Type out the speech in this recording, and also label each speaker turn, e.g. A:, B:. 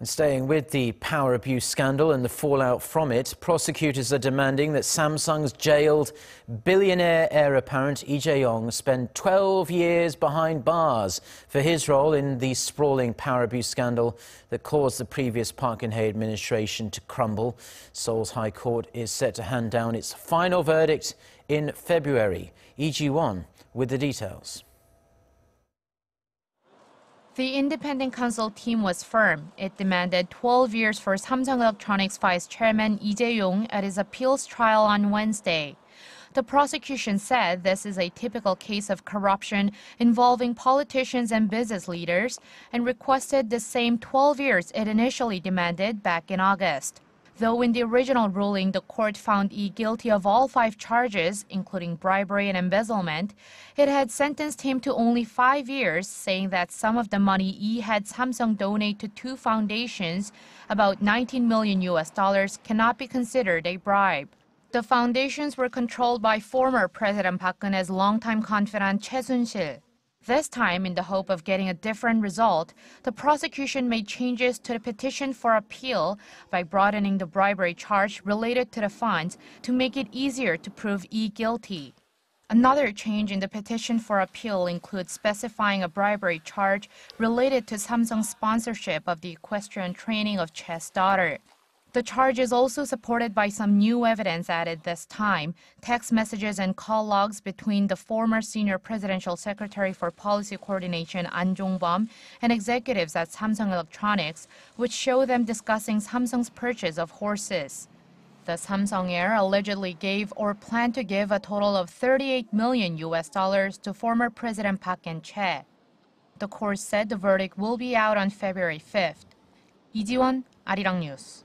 A: And staying with the power abuse scandal and the fallout from it, prosecutors are demanding that Samsung's jailed billionaire heir apparent Lee Jae-yong spend 12 years behind bars for his role in the sprawling power abuse scandal that caused the previous Park Geun-hye administration to crumble. Seoul's High Court is set to hand down its final verdict in February. Lee Ji-won with the details.
B: The independent counsel team was firm. It demanded 12 years for Samsung Electronics Vice Chairman Lee Jae-yong at his appeals trial on Wednesday. The prosecution said this is a typical case of corruption involving politicians and business leaders and requested the same 12 years it initially demanded back in August. Though in the original ruling, the court found Lee guilty of all 5 charges, including bribery and embezzlement, it had sentenced him to only 5 years, saying that some of the money Lee had Samsung donate to 2 foundations, about $19 million, cannot be considered a bribe. The foundations were controlled by former President Park Geun-hye's longtime confidant Choi Soon-sil. This time, in the hope of getting a different result, the prosecution made changes to the petition for appeal by broadening the bribery charge related to the funds to make it easier to prove Lee guilty. Another change in the petition for appeal includes specifying a bribery charge related to Samsung's sponsorship of the equestrian training of Choi's daughter. The charge is also supported by some new evidence added this time, text messages and call logs between the former senior presidential secretary for policy coordination An Jong-bum and executives at Samsung Electronics, which show them discussing Samsung's purchase of horses. The Samsung heir allegedly gave or planned to give a total of $38 million to former President Park Geun-hye. The court said the verdict will be out on February 5th. Lee Ji-won, Arirang News.